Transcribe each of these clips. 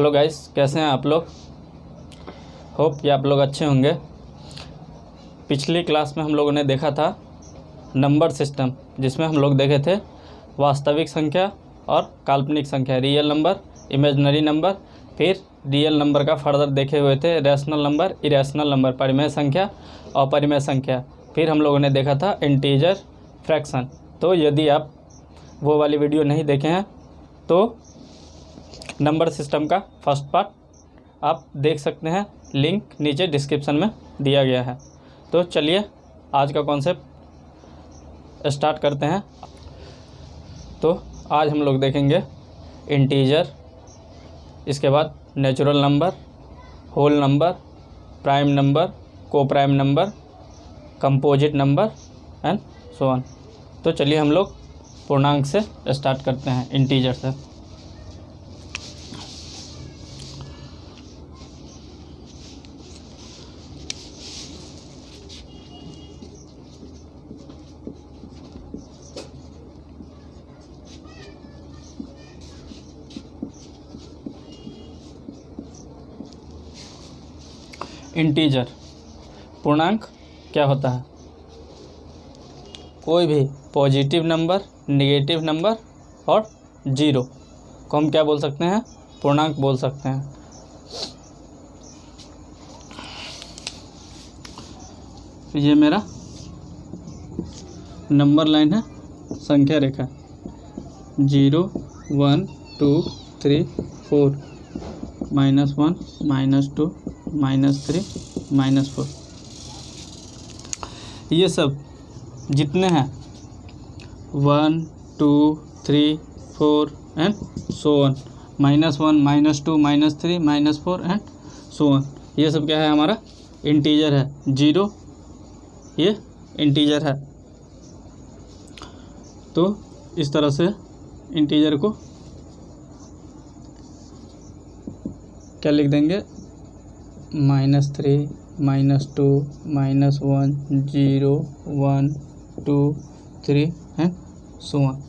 Hello guys, कैसे हैं आप लोग। होप कि आप लोग अच्छे होंगे। पिछली क्लास में हम लोगों ने देखा था नंबर सिस्टम, जिसमें हम लोग देखे थे वास्तविक संख्या और काल्पनिक संख्या, रियल नंबर, इमेजिनरी नंबर। फिर रियल नंबर का फर्दर देखे हुए थे रैशनल नंबर, इरेशनल नंबर, परिमेय संख्या, अपरिमेय संख्या। फिर हम लोगों ने देखा था इंटीजर, फ्रैक्शन। तो यदि आप वो वाली वीडियो नहीं देखे हैं तो नंबर सिस्टम का फर्स्ट पार्ट आप देख सकते हैं, लिंक नीचे डिस्क्रिप्शन में दिया गया है। तो चलिए आज का कॉन्सेप्ट स्टार्ट करते हैं। तो आज हम लोग देखेंगे इंटीजर, इसके बाद natural number, whole number, prime number, coprime number, composite number and so on. तो चलिए हम लोग पूर्णांक से स्टार्ट करते हैं, इंटीजर से। इंटीजर पूर्णांक क्या होता है? कोई भी पॉजिटिव नंबर, नेगेटिव नंबर और जीरो को हम क्या बोल सकते हैं? पूर्णांक बोल सकते हैं। ये मेरा नंबर लाइन है, संख्या रेखा 0 1 2 3 4 -1 -2 -3 -4। ये सब जितने हैं 1 2 3 4 and so on, -1 -2 -3 -4 and so on, ये सब क्या है? हमारा इंटीजर है। 0 ये इंटीजर है। तो इस तरह से इंटीजर को क्या लिख देंगे? -3 -2 -1 0 1 2 3 एंड सो ऑन।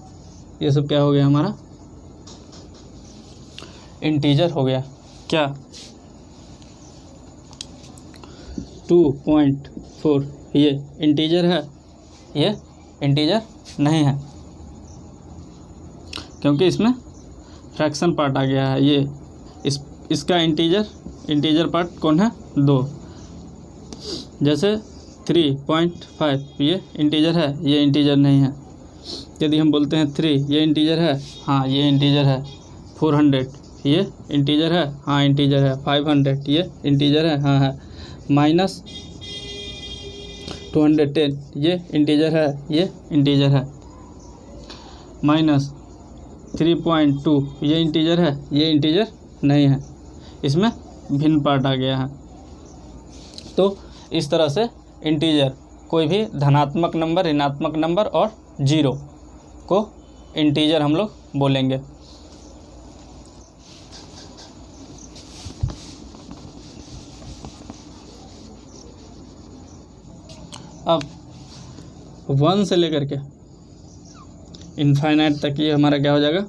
ये सब क्या हो गया? हमारा इंटीजर हो गया। क्या 2.4 ये इंटीजर है? ये इंटीजर नहीं है, क्योंकि इसमें फ्रैक्शन पार्ट आ गया है। ये इसका इंटीजर पार्ट कौन है? 2। जैसे 3.5 ये इंटीजर है, ये इंटीजर नहीं है। यदि हम बोलते हैं 3 ये इंटीजर है, हाँ ये इंटीजर है। 400 ये इंटीजर है, हाँ इंटीजर है। 500 ये इंटीजर है, हाँ है। -210 ये इंटीजर है, ये इंटीजर है। -3.2 ये इंटीजर है, ये इंटीजर नहीं है। इसमें भिन्न पार्ट आ गया है। तो इस तरह से इंटीजर कोई भी धनात्मक नंबर, ऋणात्मक नंबर और जीरो को इंटीजर हम लोग बोलेंगे। अब 1 से लेकर के इनफाइनाइट तक ये हमारा क्या हो जाएगा?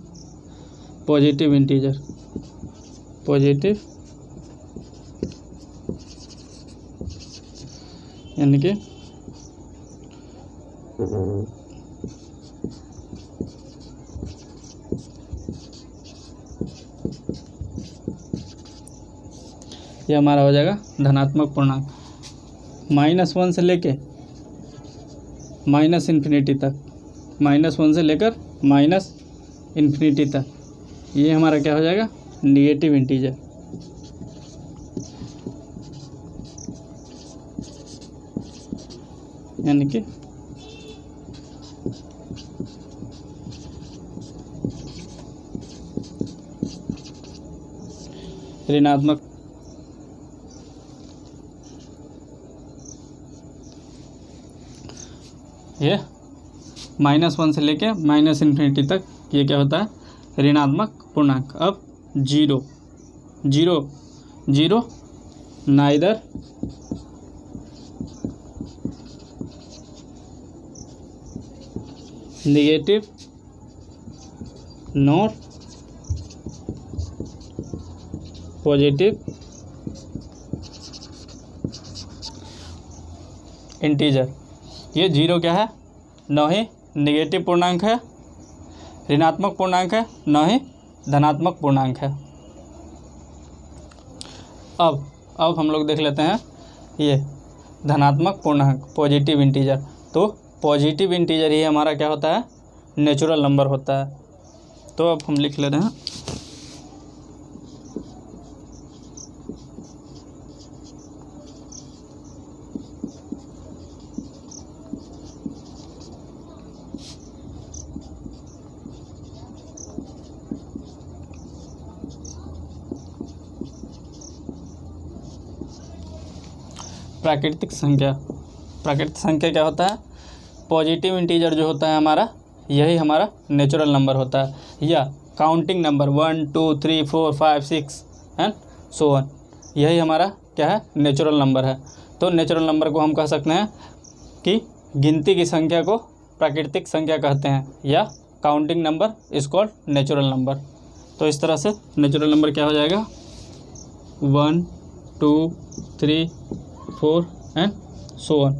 Positive integer. पॉजिटिव यानी कि ये हमारा हो जाएगा धनात्मक पूर्णांक। -1 से लेके -इन्फिनिटी तक, -1 से लेकर -इन्फिनिटी तक, ये हमारा क्या हो जाएगा? Negative integer. यानी कि ऋणात्मक। ये -1 से लेके -इन्फिनिटी तक ये क्या होता है? ऋणात्मक पूर्णांक। अब 0 0 0 neither negative not positive integer. ये जीरो क्या है, न ही नेगेटिव पूर्णांक है, ऋणात्मक पूर्णांक है, न ही धनात्मक पूर्णांक है। अब हम लोग देख लेते हैं ये धनात्मक पूर्णांक पॉजिटिव इंटीजर। तो पॉजिटिव इंटीजर ही हमारा क्या होता है, नेचुरल नंबर होता है। तो अब हम लिख ले रहे हैं प्राकृतिक संख्या। प्राकृतिक संख्या क्या होता है, पॉजिटिव इंटीजर जो होता है हमारा, यही हमारा नेचुरल नंबर होता है, या counting number 1 2 3 4 5 6 and so on, यही हमारा क्या है, नेचुरल नंबर है। तो नेचुरल नंबर को हम कह सकते हैं कि गिनती की संख्या को प्राकृतिक संख्या कहते हैं, या counting number is called natural number. तो इस तरह से नेचुरल नंबर क्या हो जाएगा, 1 2 3 4 and so on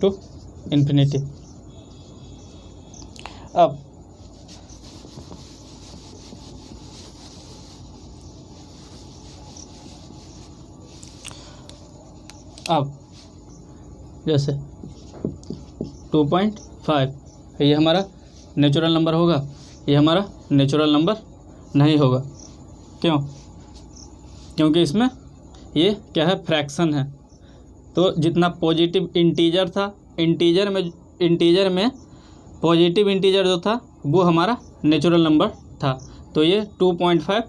to infinity. अब जैसे 2.5 ये हमारा नेचुरल नंबर होगा, ये हमारा नेचुरल नंबर नहीं होगा। क्यों? क्योंकि इसमें ये क्या है, फ्रैक्शन है। तो जितना पॉजिटिव इंटीजर था, इंटीजर में पॉजिटिव इंटीजर जो था वो हमारा नेचुरल नंबर था। तो ये 2.5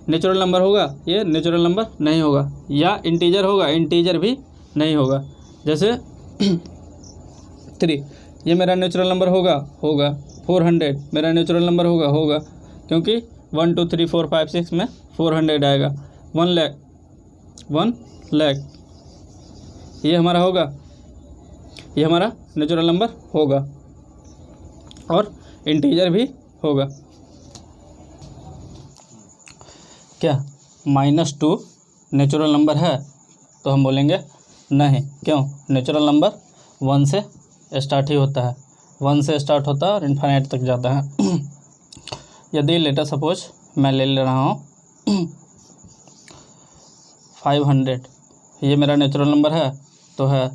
नेचुरल नंबर होगा, ये नेचुरल नंबर नहीं होगा। या इंटीजर होगा, इंटीजर भी नहीं होगा। जैसे 3 ये मेरा नेचुरल नंबर होगा 400 मेरा नेचुरल नंबर होगा, क्योंकि 1 2 3 4 5 6 में 400 आएगा। 1 लाख ये हमारा होगा, ये हमारा नेचुरल नंबर होगा, और इंटीजर भी होगा। क्या -2 नेचुरल नंबर है? तो हम बोलेंगे नहीं। क्यों? नेचुरल नंबर 1 से स्टार्ट ही होता है, 1 से स्टार्ट होता है और इन्फिनिट तक जाता है। यदि लेटर सपोज मैं ले रहा हूँ 500, ये मेरा नेचुरल नंबर है, तो है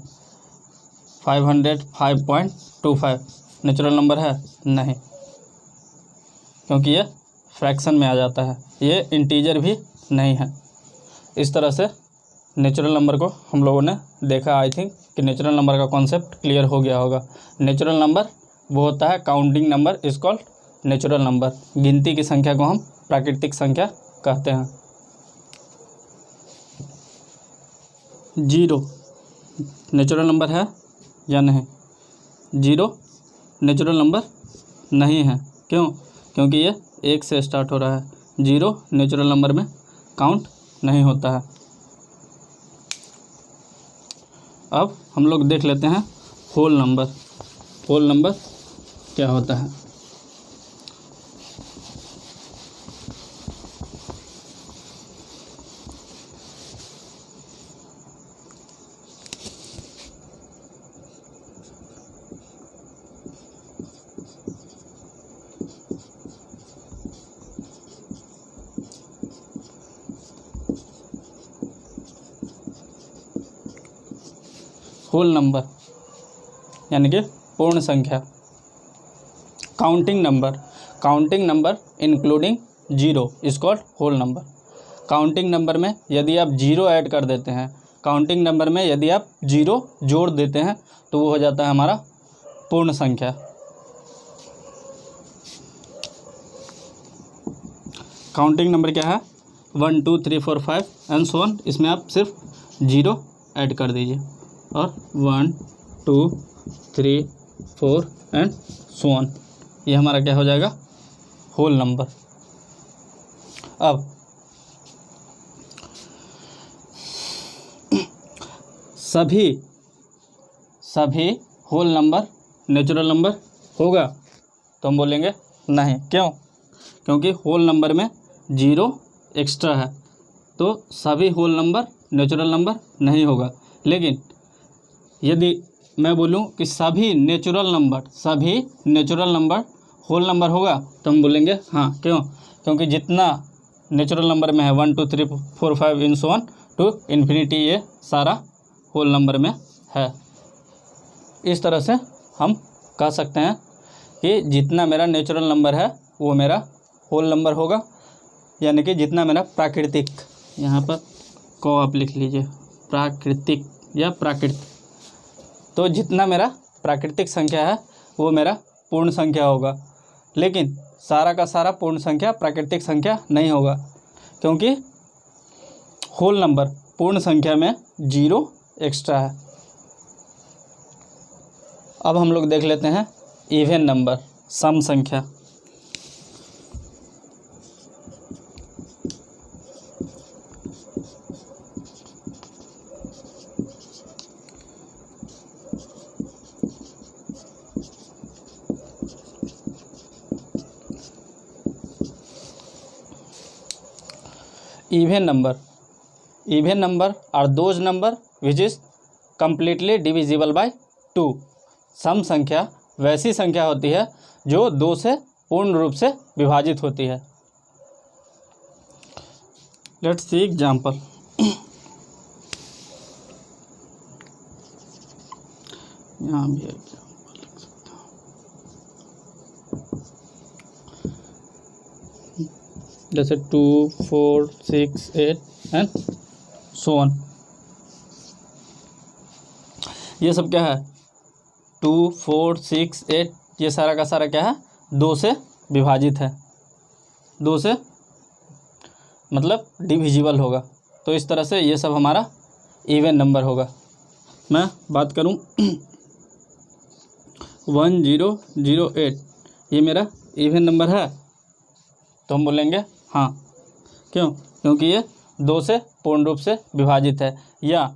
505.25 नेचुरल नंबर है? नहीं, क्योंकि ये फ्रैक्शन में आ जाता है, ये इंटीजर भी नहीं है। इस तरह से नेचुरल नंबर को हम लोगों ने देखा। आई थिंक कि नेचुरल नंबर का कॉन्सेप्ट क्लियर हो गया होगा। नेचुरल नंबर वो होता है, counting number is called natural number. गिनती की संख्या को हम प्राकृतिक संख्या कहते हैं। 0 नेचुरल नंबर है या नहीं? 0 नेचुरल नंबर नहीं है। क्यों? क्योंकि ये 1 से स्टार्ट हो रहा है। 0 नेचुरल नंबर में काउंट नहीं होता है। अब हम लोग देख लेते हैं होल नंबर। होल नंबर क्या होता है? होल नंबर यानी कि पूर्ण संख्या। Counting number including 0 is called whole number. Counting number में यदि आप 0 ऐड कर देते हैं, काउंटिंग नंबर में यदि आप 0 जोड़ देते हैं, तो वो हो जाता है हमारा पूर्ण संख्या। काउंटिंग नंबर क्या है? 1 2 3 4 5 एंड सो ऑन। इसमें आप सिर्फ 0 ऐड कर दीजिए, और 1 2 3 4 एंड सो ऑन, ये हमारा क्या हो जाएगा? Whole number. अब सभी होल नंबर नेचुरल नंबर होगा? तो हम बोलेंगे नहीं। क्यों? क्योंकि होल नंबर में 0 एक्स्ट्रा है। तो सभी होल नंबर नेचुरल नंबर नहीं होगा। लेकिन यदि मैं बोलूं कि सभी नेचुरल नंबर होल नंबर होगा तो हम बोलेंगे हाँ। क्यों? क्योंकि जितना नेचुरल नंबर में है 1 2 3 4 5 and so on to infinity, ये सारा होल नंबर में है। इस तरह से हम कह सकते हैं कि जितना मेरा नेचुरल नंबर है वो मेरा होल नंबर होगा, यानी कि जितना मेरा प्राकृतिक, यहाँ पर को आप लिख लीजिए प्राकृतिक या प्राकृत, तो जितना मेरा प्राकृतिक संख्या है वो मेरा पूर्ण संख्या होगा। लेकिन सारा का सारा पूर्ण संख्या प्राकृतिक संख्या नहीं होगा, क्योंकि होल नंबर पूर्ण संख्या में 0 एक्स्ट्रा है। अब हम लोग देख लेते हैं इवन नंबर, सम संख्या। Even number are those number which is completely divisible by 2। सम संख्या वैसी संख्या होती है जो 2 से पूर्ण रूप से विभाजित होती है। Let's see example. यहाँ भी एग्जाम्पल लिख सकता हूँ, जैसे 2 4 6 8 एंड सो ऑन। ये सब क्या है? 2 4 6 8, ये सारा का सारा क्या है? 2 से विभाजित है, 2 से मतलब डिविजिबल होगा। तो इस तरह से ये सब हमारा इवन नंबर होगा। मैं बात करूं 1008, ये मेरा इवन नंबर है, तो हम बोलेंगे हाँ। क्यों? क्योंकि ये 2 से पूर्ण रूप से विभाजित है। या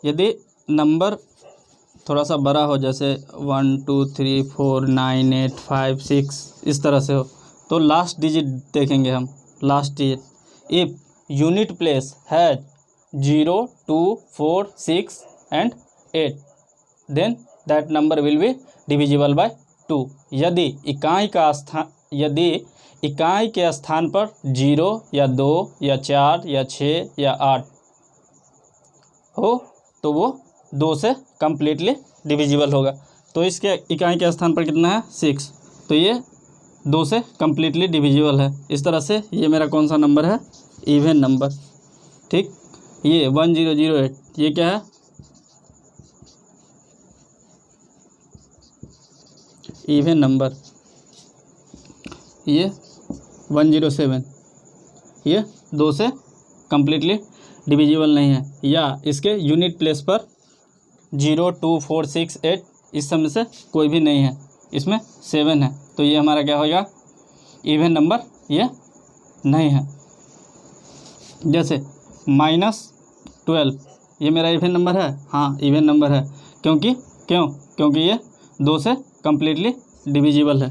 यदि नंबर थोड़ा सा बड़ा हो, जैसे 1 2 3 4 9 8 5 6 इस तरह से हो, तो लास्ट डिजिट देखेंगे हम। Last digit, if unit place has 0 2 4 6 and 8 then that number will be divisible by 2। यदि इकाई के स्थान पर 0 या 2 या 4 या 6 या 8 हो तो वो 2 से कम्प्लीटली डिविजिबल होगा। तो इसके इकाई के स्थान पर कितना है? 6, तो ये 2 से कम्प्लीटली डिविजिबल है। इस तरह से ये मेरा कौन सा नंबर है? Even number. ठीक, ये 1008 ये क्या है? Even number. ये 107 ये 2 से कम्प्लीटली डिविजिबल नहीं है। या इसके यूनिट प्लेस पर 0 2 4 6 8 इस सब में से कोई भी नहीं है, इसमें 7 है, तो ये हमारा क्या होगा? इवन नंबर ये नहीं है। जैसे -12 ये मेरा इवन नंबर है? हाँ, इवन नंबर है। क्योंकि ये 2 से कम्प्लीटली डिविजिबल है।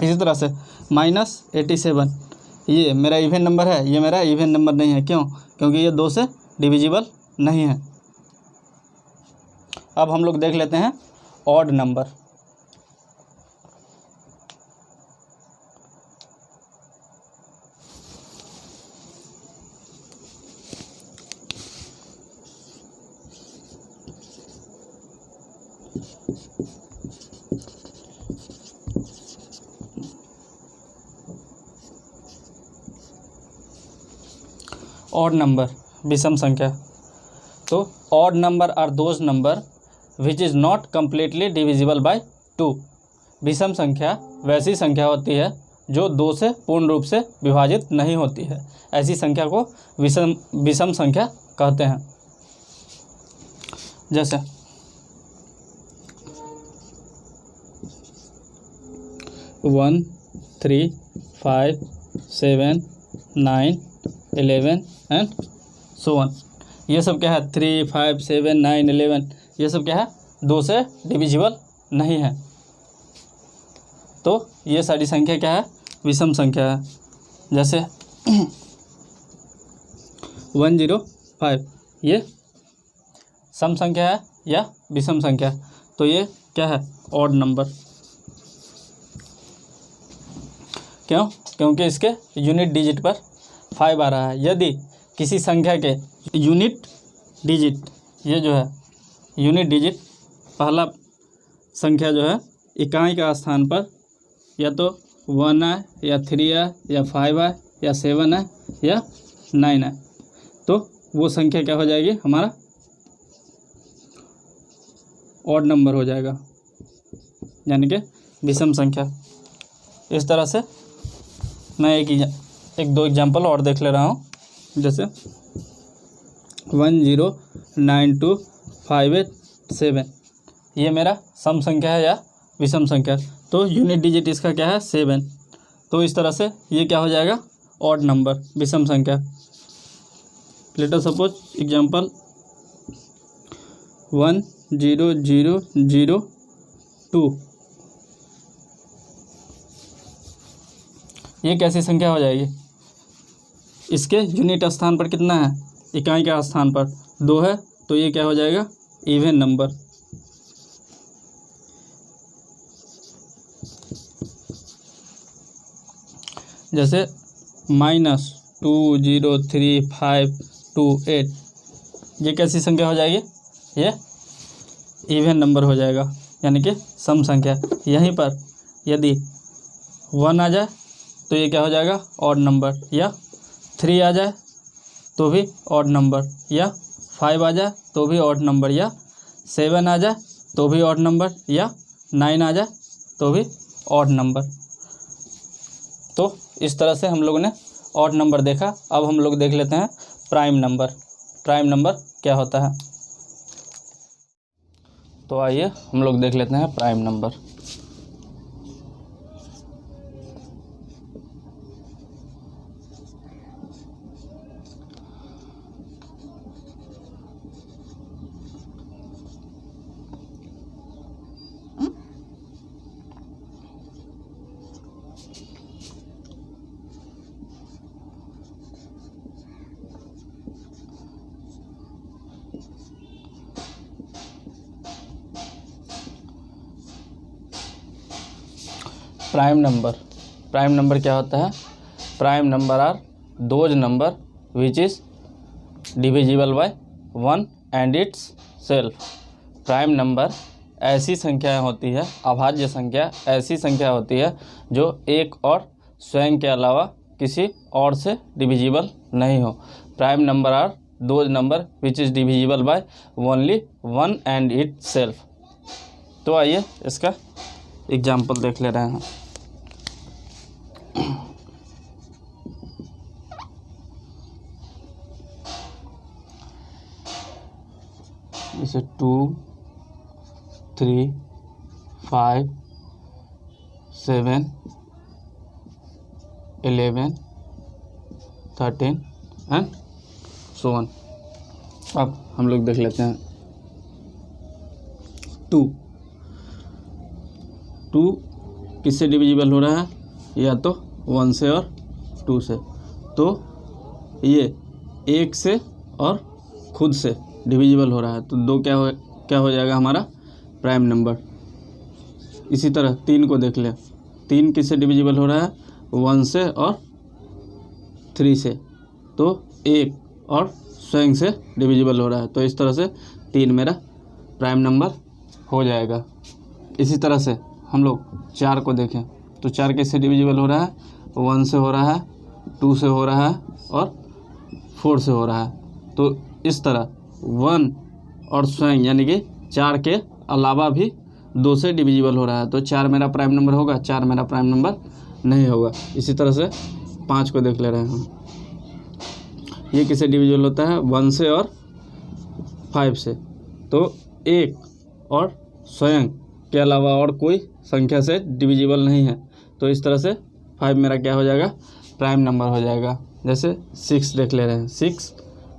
इसी तरह से -87 ये मेरा इवन नंबर है, ये मेरा इवन नंबर नहीं है। क्यों? क्योंकि ये 2 से डिविजिबल नहीं है। अब हम लोग देख लेते हैं ऑड नंबर। ऑड नंबर, विषम संख्या। तो odd number are those number which is not completely divisible by 2। विषम संख्या वैसी संख्या होती है जो 2 से पूर्ण रूप से विभाजित नहीं होती है। ऐसी संख्या को विषम संख्या कहते हैं। जैसे 1 3 5 7 9 11 एंड सो ऑन। ये सब क्या है? 3 5 7 9 11 ये सब क्या है? 2 से डिविजिबल नहीं है। तो ये सारी संख्या क्या है? विषम संख्या है। जैसे 105 ये सम संख्या है या विषम संख्या, तो ये क्या है, ऑड नंबर। क्यों? क्योंकि इसके यूनिट डिजिट पर 5 आ रहा है। यदि किसी संख्या के यूनिट डिजिट, ये जो है यूनिट डिजिट, पहला संख्या जो है इकाई का स्थान पर या तो 1 है या 3 है या 5 है या 7 है या 9 है, तो वो संख्या क्या हो जाएगी, हमारा ऑड नंबर हो जाएगा, यानी कि विषम संख्या। इस तरह से मैं एक दो एग्जांपल और देख ले रहा हूँ, जैसे 1092587, ये मेरा सम संख्या है या विषम संख्या, तो यूनिट डिजिट इसका क्या है, 7, तो इस तरह से ये क्या हो जाएगा, ऑड नंबर, विषम संख्या। लेट अस सपोज एग्जांपल 10002, ये कैसी संख्या हो जाएगी, इसके यूनिट स्थान पर कितना है, इकाई का स्थान पर 2 है, तो ये क्या हो जाएगा, इवन नंबर। जैसे -20358, ये कैसी संख्या हो जाएगी, ये इवन नंबर हो जाएगा, यानी कि सम संख्या। यहीं पर यदि 1 आ जाए तो ये क्या हो जाएगा, ऑड नंबर, या 3 आ जाए तो भी ऑड नंबर, या 5 आ जाए तो भी ऑड नंबर, या 7 आ जाए तो भी ऑड नंबर, या 9 आ जाए तो भी ऑड नंबर। तो इस तरह से हम लोगों ने ऑड नंबर देखा। अब हम लोग देख लेते हैं प्राइम नंबर। प्राइम नंबर क्या होता है, तो आइए हम लोग देख लेते हैं प्राइम नंबर। प्राइम नंबर क्या होता है, prime number are those number which is divisible by 1 and itself. Prime number ऐसी संख्याएं होती है, अभाज्य संख्या ऐसी संख्या होती है जो एक और स्वयं के अलावा किसी और से डिविजिबल नहीं हो। Prime number are those number which is divisible by only 1 and itself. तो आइए इसका एग्जाम्पल देख ले रहे हैं। जैसे 2, 3, 5, 7, 11, 13 एंड सो ऑन। अब हम लोग देख लेते हैं 2 किससे डिविजिबल हो रहा है, या तो 1 से और 2 से, तो ये 1 से और खुद से डिविजिबल हो रहा है, तो 2 क्या हो जाएगा हमारा प्राइम नंबर। इसी तरह 3 को देख ले, 3 किससे डिविजिबल हो रहा है, 1 से और 3 से, तो 1 और स्वयं से डिविजिबल हो रहा है, तो इस तरह से 3 मेरा प्राइम नंबर हो जाएगा। इसी तरह से हम लोग 4 को देखें, तो 4 किससे डिविजिबल हो रहा है, 1 से हो रहा है, 2 से हो रहा है और 4 से हो रहा है, तो इस तरह 1 और स्वयं यानी कि 4 के अलावा भी 2 से डिविजिबल हो रहा है, तो 4 मेरा प्राइम नंबर होगा, 4 मेरा प्राइम नंबर नहीं होगा। इसी तरह से 5 को देख ले रहे हैं हम, ये किससे डिविजिबल होता है, 1 से और 5 से, तो 1 और स्वयं के अलावा और कोई संख्या से डिविजिबल नहीं है, तो इस तरह से 5 मेरा क्या हो जाएगा, प्राइम नंबर हो जाएगा। जैसे 6 देख ले रहे हैं, 6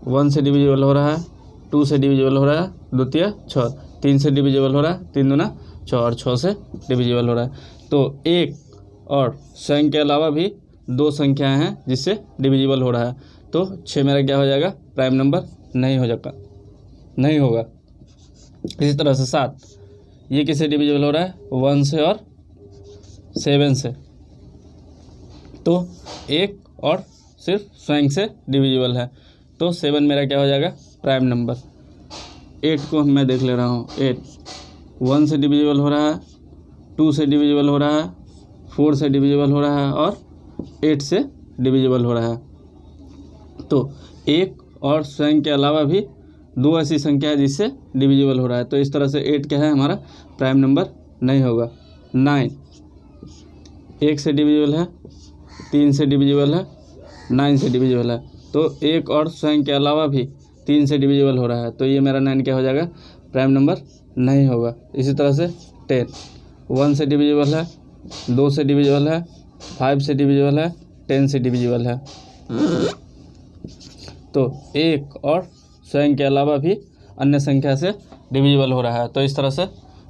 1 से डिविजिबल हो रहा है, 2 से डिविजिबल हो रहा है, 2 तिया 6, 3 से डिविजिबल हो रहा है, 3 दूना 6 और 6 से डिविजिबल हो रहा है, तो 1 और स्वयं के अलावा भी दो संख्याएं हैं जिससे डिविजिबल हो रहा है, तो 6 मेरा क्या हो जाएगा, प्राइम नंबर नहीं हो जाएगा, नहीं होगा। इसी तरह से 7, ये किससे डिविजिबल हो रहा है, 1 से और 7 से, तो 1 और सिर्फ स्वयं से डिविजिबल है, तो 7 मेरा क्या हो जाएगा, प्राइम नंबर। 8 को मैं देख ले रहा हूँ, 8 1 से डिविजिबल हो रहा है, 2 से डिविजिबल हो रहा है, 4 से डिविजिबल हो रहा है और 8 से डिविजिबल हो रहा है। तो 1 और स्वयं के अलावा भी 2 ऐसी संख्या है जिससे डिविजिबल हो रहा है, तो इस तरह से 8 क्या है हमारा, प्राइम नंबर नहीं होगा। 9 1 से डिविजिबल है, 3 से डिविजिबल है, 9 से डिविजिबल है, तो 1 और स्वयं के अलावा भी 3 से डिविजिबल हो रहा है, तो ये मेरा 9 क्या हो जाएगा, प्राइम नंबर नहीं होगा। इसी तरह से 10 1 से डिविजिबल है, 2 से डिविजिबल है, 5 से डिविजिबल है, 10 से डिविजिबल है, तो 1 और स्वयं के अलावा भी अन्य संख्या से डिविजिबल हो रहा है, तो इस तरह से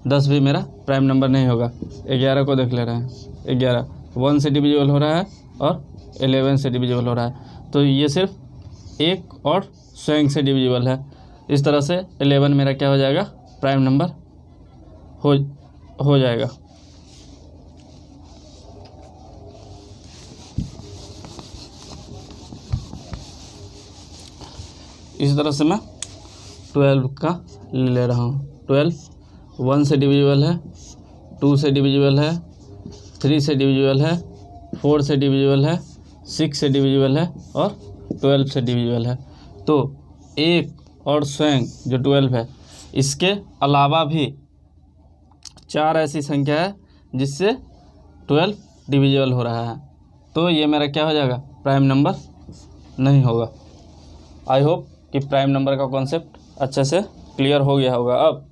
10 भी मेरा प्राइम नंबर नहीं होगा। 11 को देख ले रहे हैं, 11 1 से डिविजिबल हो रहा है और 11 से डिविजिबल हो रहा है, तो ये सिर्फ 1 और स्वयं से डिविजिबल है। इस तरह से 11 मेरा क्या हो जाएगा, प्राइम नंबर हो जाएगा। इसी तरह से मैं 12 का ले रहा हूँ। 12 1 से डिविजिबल है, 2 से डिविजिबल है, 3 से डिविजिबल है, 4 से डिविजिबल है, 6 से डिविजिबल है और 12 से डिविजिबल है। तो 1 और स्वयं जो 12 है, इसके अलावा भी 4 ऐसी संख्या है जिससे 12 डिविजिबल हो रहा है, तो ये मेरा क्या हो जाएगा, प्राइम नंबर नहीं होगा। आई होप कि प्राइम नंबर का कॉन्सेप्ट अच्छे से क्लियर हो गया होगा। अब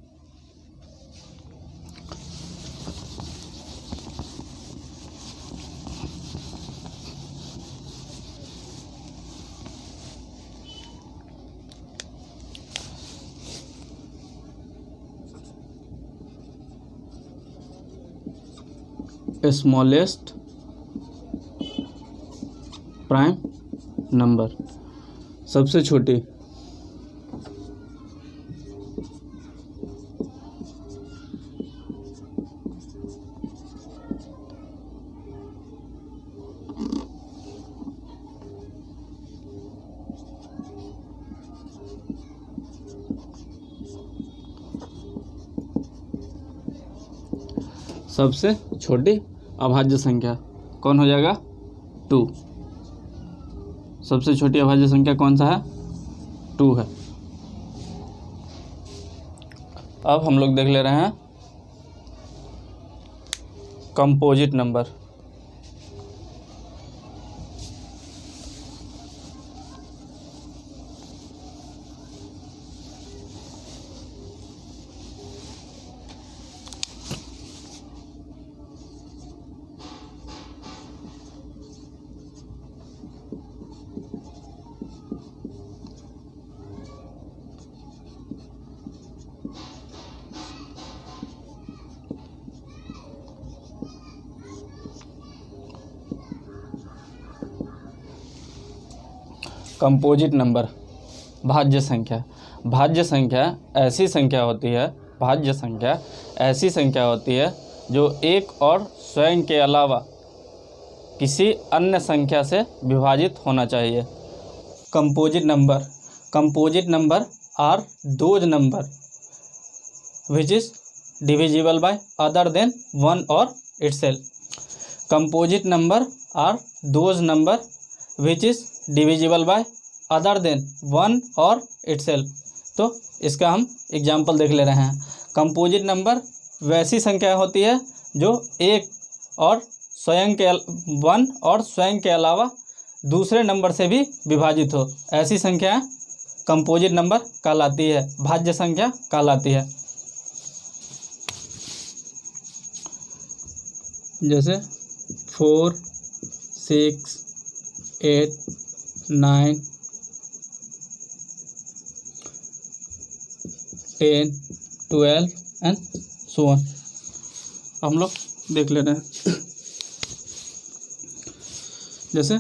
स्मॉलेस्ट प्राइम नंबर, सबसे छोटी सबसे छोटी अभाज्य संख्या कौन हो जाएगा, 2। सबसे छोटी अभाज्य संख्या कौन सा है, 2 है। अब हम लोग देख ले रहे हैं कंपोजिट नंबर। कंपोजिट नंबर, भाज्य संख्या। भाज्य संख्या ऐसी संख्या होती है, भाज्य संख्या ऐसी संख्या होती है जो एक और स्वयं के अलावा किसी अन्य संख्या से विभाजित होना चाहिए। Composite number are those number which is divisible by other than 1 और itself. Composite number are those number which is divisible by other than 1 और इटसेल्फ। तो इसका हम एग्जाम्पल देख ले रहे हैं। कंपोजिट नंबर वैसी संख्या होती है जो एक और स्वयं के 1 और स्वयं के अलावा दूसरे नंबर से भी विभाजित हो, ऐसी संख्या कंपोजिट नंबर कहलाती है, भाज्य संख्या कहलाती है। जैसे 4, 6, 8, 9, 10, 12 एंड सो ऑन। हम लोग देख ले रहे हैं। जैसे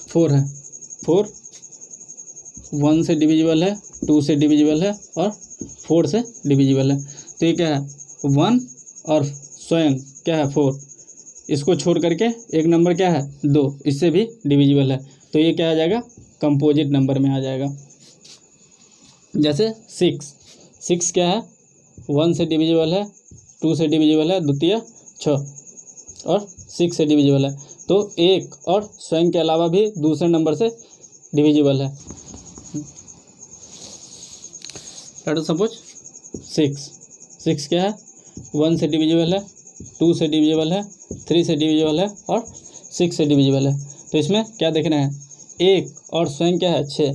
4 है, 4 1 से डिविजिबल है, 2 से डिविजिबल है और 4 से डिविजिबल है। तो ये क्या है 1 और स्वयं क्या है 4, इसको छोड़ करके एक नंबर क्या है 2, इससे भी डिविजिबल है। तो ये क्या आ जाएगा कंपोजिट नंबर में आ जाएगा। जैसे 6 क्या है 1 से डिविजिबल है, 2 से डिविजिबल है, द्वितीय 6 और 6 से डिविजिबल है। तो 1 और स्वयं के अलावा भी दूसरे नंबर से डिविजिबल है। लेट अस सपोज 6 क्या है 1 से डिविजिबल है, 2 से डिविजिबल है, 3 से डिविजिबल है और 6 से डिविजिबल है। तो इसमें क्या देखना है 1 और स्वयं क्या है 6,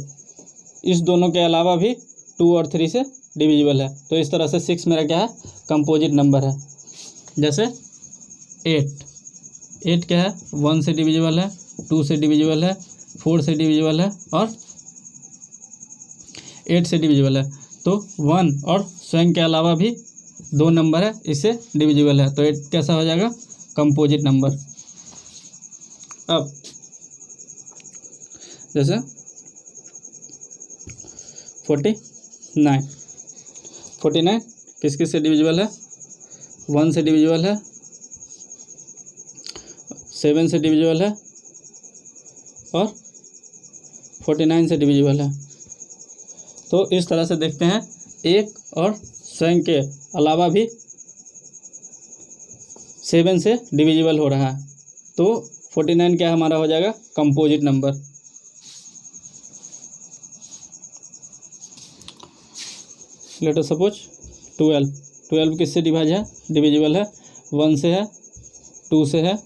इस दोनों के अलावा भी 2 और 3 से डिविजिबल है। तो इस तरह से 6 मेरा क्या है कंपोजिट नंबर है। जैसे 8 क्या है 1 से डिविजिबल है, 2 से डिविजिबल है, 4 से डिविजिबल है और 8 से डिविजिबल है। तो 1 और स्वयं के अलावा भी 2 नंबर है, इससे डिविजिबल है। तो 8 कैसा हो जाएगा कंपोजिट नंबर। अब जैसे 49 किस किस से डिविजिबल है 1 से डिविजिबल है, 7 से डिविजिबल है और 49 से डिविजिबल है। तो इस तरह से देखते हैं 1 और स्वयं के अलावा भी 7 से डिविजिबल हो रहा है। तो 49 क्या हमारा हो जाएगा composite number. Let us suppose 12 किससे डिविजिबल है 1 से है, 2 से है,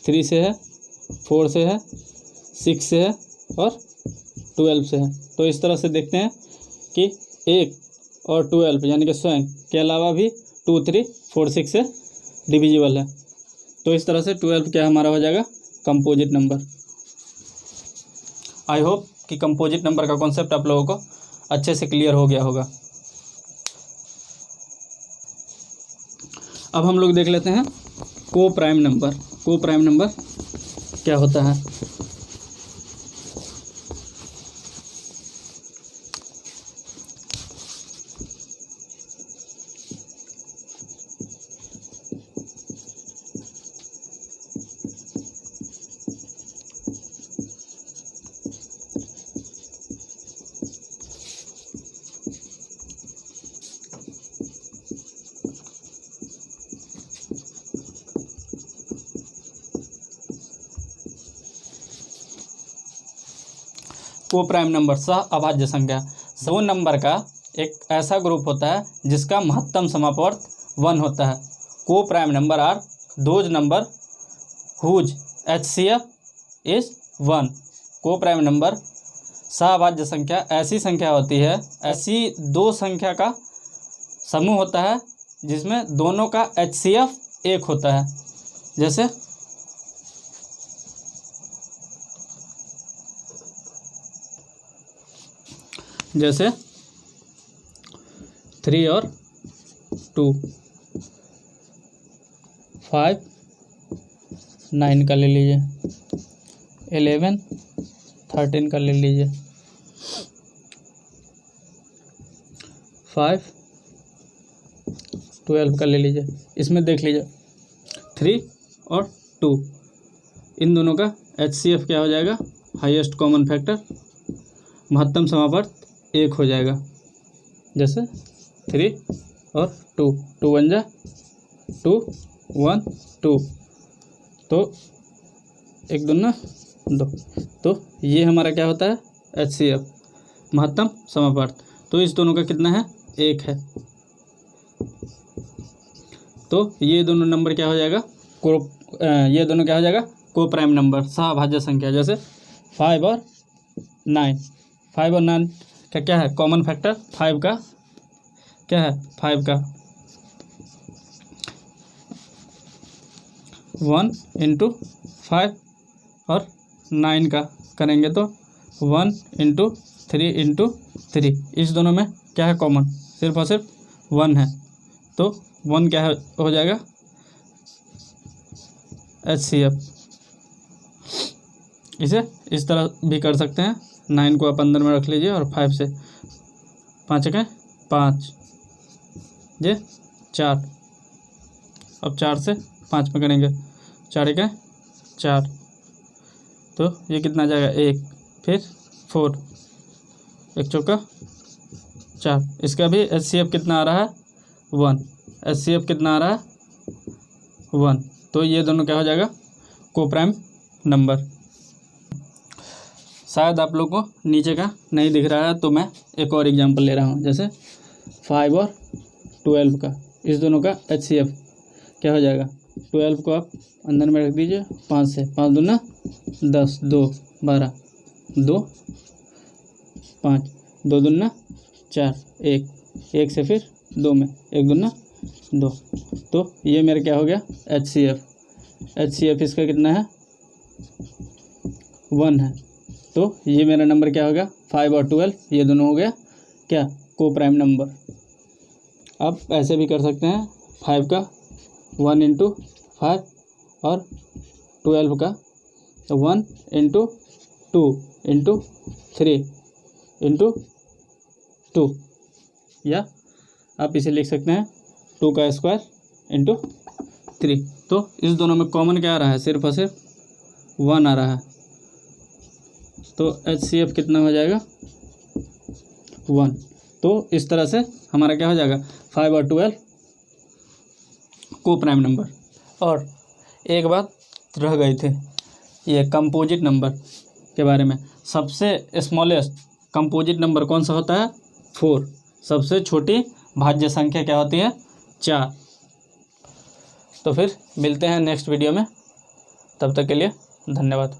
3 से है, 4 से है, 6 से है और 12 से है। तो इस तरह से देखते हैं कि 1 और 12 यानी कि स्वयं के अलावा भी 2, 3, 4, 6 से डिविजिबल है। तो इस तरह से 12 क्या हमारा हो जाएगा कंपोजिट नंबर। आई होप कि कंपोजिट नंबर का कॉन्सेप्ट आप लोगों को अच्छे से क्लियर हो गया होगा। अब हम लोग देख लेते हैं को prime number. Coprime number क्या होता है। को प्राइम नंबर सह अभाज्य संख्या दो नंबर का एक ऐसा ग्रुप होता है जिसका महत्तम समापवर्त 1 होता है। Coprime number are those number whose HCF is 1। Coprime number सह अभाज्य संख्या ऐसी संख्या होती है, ऐसी दो संख्या का समूह होता है जिसमें दोनों का HCF 1 होता है। जैसे जैसे 3 और 2, 5, 9 का ले लीजिए, 11, 13 का ले लीजिए, 5, 12 का ले लीजिए। इसमें देख लीजिए 3 और 2 इन दोनों का HCF क्या हो जाएगा हाईएस्ट कॉमन फैक्टर, महत्तम समापवर्त 1 हो जाएगा। जैसे 3 और 2, 2 1 जा 2, 1 2, तो 1 2 ना 2, तो ये हमारा क्या होता है HCF महत्तम समापवर्त। तो इस दोनों का कितना है 1 है। तो ये दोनों नंबर क्या हो जाएगा ये दोनों क्या हो जाएगा को प्राइम नंबर सहभाज्य संख्या। जैसे 5 और 9, 5 और 9 का क्या है कॉमन फैक्टर 5 का क्या है 5 का 1 इंटू 5 और 9 का करेंगे तो 1 इंटू 3 इंटू 3। इस दोनों में क्या है कॉमन सिर्फ और सिर्फ 1 है। तो 1 क्या है हो जाएगा HCF। इसे इस तरह भी कर सकते हैं, 9 को आप अंदर में रख लीजिए और 5 से 5 एक 5 ये 4, अब 4 से 5 में करेंगे, 4 एक 4, तो ये कितना आ जाएगा 1, फिर 4, 1 चौका 4। इसका भी HCF कितना आ रहा है 1, HCF कितना आ रहा है 1, तो ये दोनों क्या हो जाएगा कोप्राइम नंबर। शायद आप लोग को नीचे का नहीं दिख रहा है, तो मैं एक और एग्जांपल ले रहा हूँ, जैसे 5 और 12 का, इस दोनों का HCF क्या हो जाएगा, 12 को आप अंदर में रख दीजिए 5 से, 5 दूना 10, 2 12, 2 5, 2 दूना 4, 1 से फिर 2 में 1 दूना 2, तो ये मेरा क्या हो गया HCF इसका कितना है 1 है, तो ये मेरा नंबर क्या हो गया 5 और 12, ये दोनों हो गया क्या कोप्राइम नंबर। आप ऐसे भी कर सकते हैं, 5 का 1 इंटू 5 और 12 का 1 इंटू 2 इंटू 3 इंटू 2, या आप इसे लिख सकते हैं 2 का स्क्वायर इंटू 3। तो इस दोनों में कॉमन क्या आ रहा है, सिर्फ और सिर्फ 1 आ रहा है, तो HCF कितना हो जाएगा 1। तो इस तरह से हमारा क्या हो जाएगा 5 और 12 कोप्राइम नंबर। और एक बात रह गई थी, ये कंपोजिट नंबर के बारे में। सबसे स्मॉलेस्ट कंपोजिट नंबर कौन सा होता है 4, सबसे छोटी भाज्य संख्या क्या होती है 4। तो फिर मिलते हैं नेक्स्ट वीडियो में, तब तक के लिए धन्यवाद।